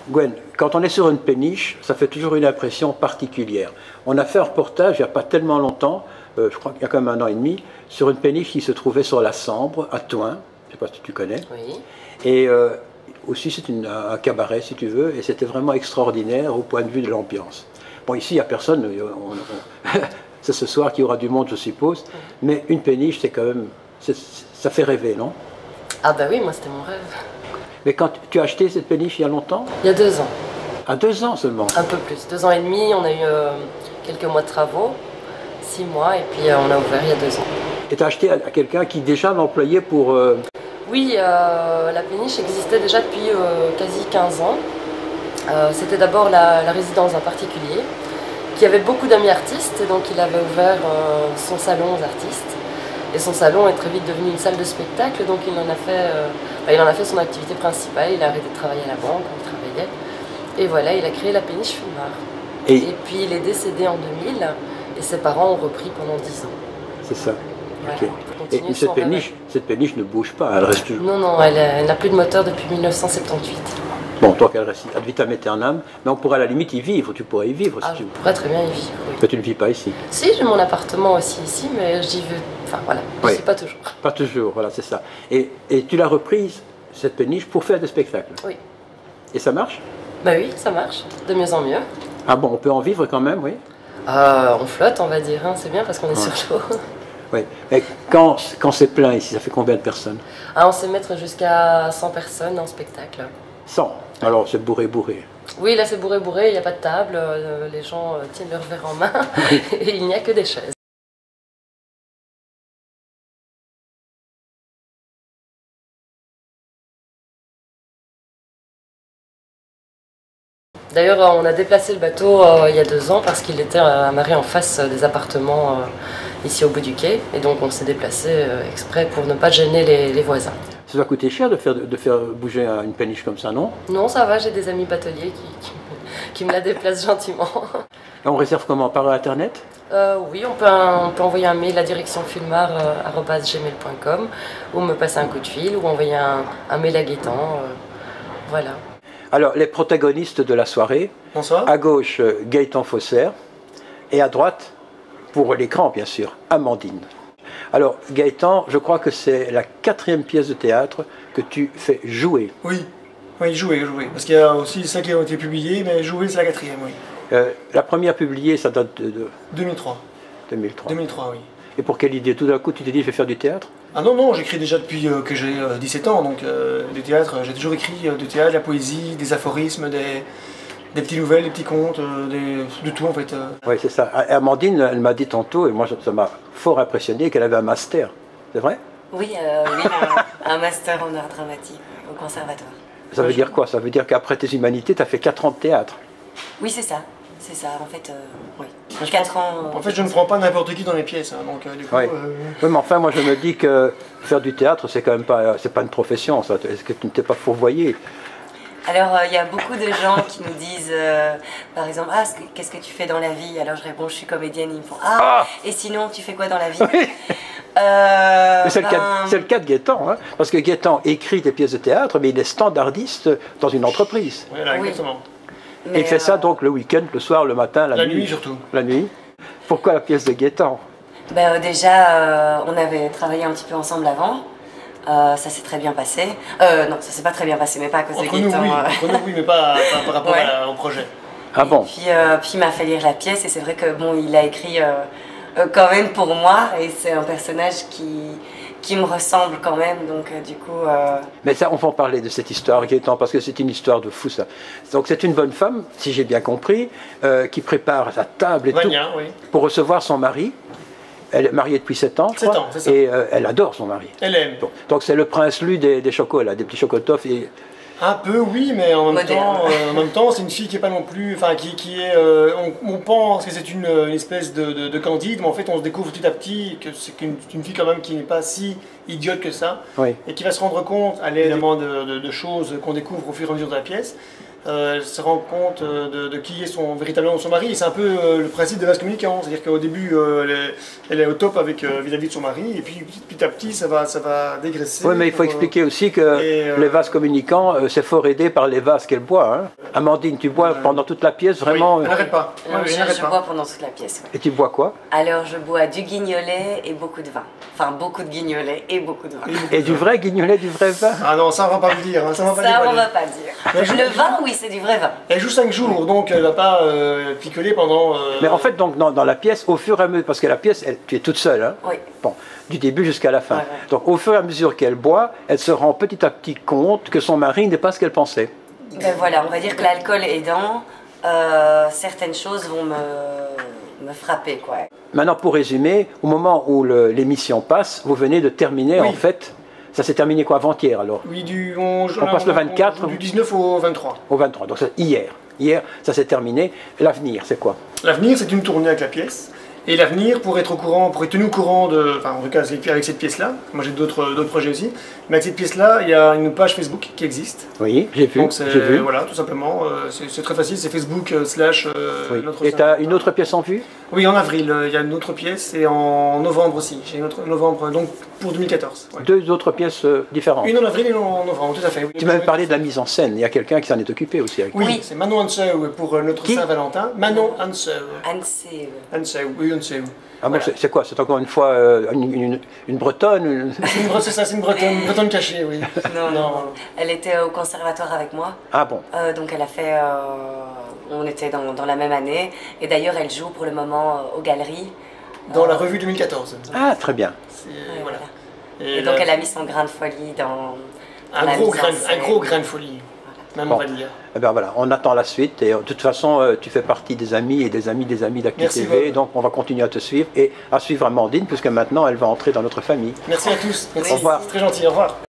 Gwen, quand on est sur une péniche, ça fait toujours une impression particulière. On a fait un reportage il n'y a pas tellement longtemps, je crois qu'il y a quand même 1 an et demi, sur une péniche qui se trouvait sur la Sambre, à Thoin, je ne sais pas si tu connais. Oui. Et aussi c'est un cabaret si tu veux, et c'était vraiment extraordinaire au point de vue de l'ambiance. Bon, ici il n'y a personne, c'est ce soir qu'il y aura du monde je suppose, mais une péniche c'est quand même, ça fait rêver, non? Ah bah oui, moi c'était mon rêve. Mais quand tu as acheté cette péniche il y a longtemps? Il y a 2 ans. À 2 ans seulement? Un peu plus. 2 ans et demi, on a eu quelques mois de travaux, 6 mois, et puis on a ouvert il y a 2 ans. Et tu as acheté à quelqu'un qui déjà l'employait pour... Oui, la péniche existait déjà depuis quasi 15 ans. C'était d'abord la résidence d'un particulier qui avait beaucoup d'amis artistes, et donc il avait ouvert son salon aux artistes. Et son salon est très vite devenu une salle de spectacle, donc il en a fait son activité principale. Il a arrêté de travailler à la banque où il travaillait. Et voilà, il a créé la péniche Fulmar. Et puis il est décédé en 2000, et ses parents ont repris pendant 10 ans. C'est ça. Voilà, Okay. Et cette péniche ne bouge pas, elle reste toujours... Non, non, elle n'a plus de moteur depuis 1978. Bon, toi qu'elle reste ad vitam aeternam, mais on pourrait à la limite y vivre, tu pourrais y vivre si tu veux. Je pourrais très bien y vivre, oui. Mais tu ne vis pas ici? Si, j'ai mon appartement aussi ici, mais j'y vais, enfin voilà, je ne suis pas toujours. Pas toujours, voilà, c'est ça. Et tu l'as reprise, cette péniche, pour faire des spectacles? Oui. Et ça marche? Bah oui, ça marche, de mieux en mieux. Ah bon, on peut en vivre quand même, oui? On flotte, on va dire, hein. C'est bien parce qu'on est sur l'eau. Oui, mais quand c'est plein ici, ça fait combien de personnes? On sait mettre jusqu'à 100 personnes en spectacle. 100? Alors c'est bourré. Oui, là c'est bourré, il n'y a pas de table, les gens tiennent leur verre en main et il n'y a que des chaises. D'ailleurs, on a déplacé le bateau il y a 2 ans parce qu'il était amarré en face des appartements ici au bout du quai. Et donc on s'est déplacé exprès pour ne pas gêner les voisins. Ça doit coûter cher de faire bouger une péniche comme ça, non? Non, ça va, j'ai des amis bateliers qui me la déplacent gentiment. Et on réserve comment? Par internet? Oui, on peut envoyer un mail à direction fulmar@gmail.com ou me passer un coup de fil ou envoyer un mail à Gaëtan. Voilà. Alors, les protagonistes de la soirée. Bonsoir. À gauche, Gaëtan Faussaire, et à droite, pour l'écran bien sûr, Amandine. Alors, Gaëtan, je crois que c'est la 4e pièce de théâtre que tu fais jouer. Oui, jouer. Parce qu'il y a aussi 5 qui ont été publiés, mais jouer, c'est la 4e, oui. La première publiée, ça date de... 2003. 2003, oui. Et pour quelle idée? Tout d'un coup, tu t'es dit, je vais faire du théâtre? Ah non, j'écris déjà depuis que j'ai 17 ans, donc du théâtre, j'ai toujours écrit du théâtre, de la poésie, des aphorismes, des petites nouvelles, des petits contes, de tout en fait. Oui, c'est ça. Amandine, elle m'a dit tantôt, et moi ça m'a fort impressionné, qu'elle avait un master. C'est vrai? Oui, un master en art dramatique au conservatoire. Ça veut dire quoi? Ça veut dire qu'après tes humanités, tu as fait 4 ans de théâtre? Oui, c'est ça. C'est ça, en fait, oui. 4 ans... En fait, je ne prends pas n'importe qui dans les pièces, hein, donc du coup... Oui. Oui, mais enfin, moi je me dis que faire du théâtre, c'est quand même pas, c'est pas une profession, ça. Est-ce que tu ne t'es pas fourvoyé? Alors, il y a beaucoup de gens qui nous disent, par exemple, « Ah, qu'est-ce que tu fais dans la vie ?» Alors je réponds, « Je suis comédienne. » Ils me font, « Ah, et sinon, tu fais quoi dans la vie ?» C'est le cas de Gaëtan, hein, parce que Gaëtan écrit des pièces de théâtre, mais il est standardiste dans une entreprise. Voilà, exactement. Et il fait ça donc le week-end, le soir, le matin, la nuit. La nuit surtout. La nuit. Pourquoi la pièce de Gaëtan? Déjà, on avait travaillé un petit peu ensemble avant. Ça s'est très bien passé. Non, ça s'est pas très bien passé, mais pas à cause de Gaëtan. Entre nous, oui, mais pas par rapport au projet. Ah bon? Puis il m'a fait lire la pièce et c'est vrai que bon, il a écrit quand même pour moi et c'est un personnage qui me ressemble quand même, donc du coup... Mais ça, on va en parler de cette histoire, Gaëtan, parce que c'est une histoire de fou, ça. Donc c'est une bonne femme, si j'ai bien compris, qui prépare sa table et Vania, tout, oui. pour recevoir son mari. Elle est mariée depuis 7 ans, 7 ans, c'est ça. Et elle adore son mari. Elle aime. Bon. Donc c'est le prince lu des chocolats, des petits chocotoffs. Et... Un peu, oui, mais en même temps, c'est une fille qui est pas non plus... Enfin, qui est... on pense que c'est une espèce de Candide, mais en fait, on se découvre petit à petit que c'est une fille quand même qui n'est pas si idiote que ça, Oui. et qui va se rendre compte, à l'aide évidemment de choses qu'on découvre au fur et à mesure de la pièce, elle se rend compte de qui est véritablement son mari. Et c'est un peu le principe des vases communicants, c'est-à-dire qu'au début, elle est au top vis-à-vis de son mari, et puis petit à petit, ça va dégraisser. Oui, mais il faut expliquer aussi que les vases communicants, c'est fort aidé par les vases qu'elle boit. Hein. Amandine, tu bois pendant toute la pièce, vraiment. Oui, elle n'arrête pas. Je bois pendant toute la pièce. Et tu bois quoi? Alors, je bois du guignolet et beaucoup de vin. Enfin, beaucoup de guignolet et beaucoup de vin. Et du vrai guignolet, du vrai vin? Ah non, ça on va pas le dire. Hein, ça, On va pas dire. Le vin, oui, c'est du vrai vin. Elle joue 5 jours, donc elle va pas picoler pendant... Mais en fait, donc, dans la pièce, au fur et à mesure, parce que la pièce, tu es toute seule, hein, oui. bon, du début jusqu'à la fin. Ouais. Donc au fur et à mesure qu'elle boit, elle se rend petit à petit compte que son mari n'est pas ce qu'elle pensait. Ben voilà, on va dire que l'alcool aidant, certaines choses vont me frapper, quoi. Maintenant, pour résumer, au moment où l'émission passe, vous venez de terminer, oui. En fait, ça s'est terminé quoi, avant-hier alors? Oui, on passe le 24. Du 19 au 23. Au 23, donc c'est hier. Hier, ça s'est terminé. L'avenir, c'est quoi? L'avenir, c'est une tournée avec la pièce. Et l'avenir, pour être tenu au courant enfin en tout cas avec cette pièce-là, moi j'ai d'autres projets aussi, mais avec cette pièce-là, il y a une page Facebook qui existe. Oui, j'ai vu. Donc voilà, tout simplement, c'est très facile, c'est Facebook oui. notre... Et tu as une autre pièce en vue? Oui, en avril, il y a une autre pièce, et en novembre aussi, j'ai une autre novembre, donc pour 2014. Ouais. Deux autres pièces différentes? Une en avril et une en novembre, tout à fait. Oui. Tu m'as même parlé de la mise en scène, il y a quelqu'un qui s'en est occupé aussi avec toi. Oui, c'est Manon Hanseu pour notre Saint-Valentin. Manon Hanseu. Hanseu, oui, Hanseu. Ah bon, voilà. c'est quoi? C'est encore une fois une bretonne? C'est ça, c'est une bretonne cachée, oui. Non. Elle était au conservatoire avec moi. Ah bon? Donc elle a fait... on était dans la même année. Et d'ailleurs, elle joue pour le moment aux galeries. Dans la revue 2014. Ah, très bien. Voilà. Et donc elle a mis son grain de folie dans un gros grain de folie. Même bon. On va dire. Eh bien voilà, on attend la suite et de toute façon tu fais partie des amis et des amis d'Actu TV, donc on va continuer à te suivre et à suivre Amandine puisque maintenant elle va entrer dans notre famille. Merci à tous. Merci. Au revoir. C'est très gentil, au revoir.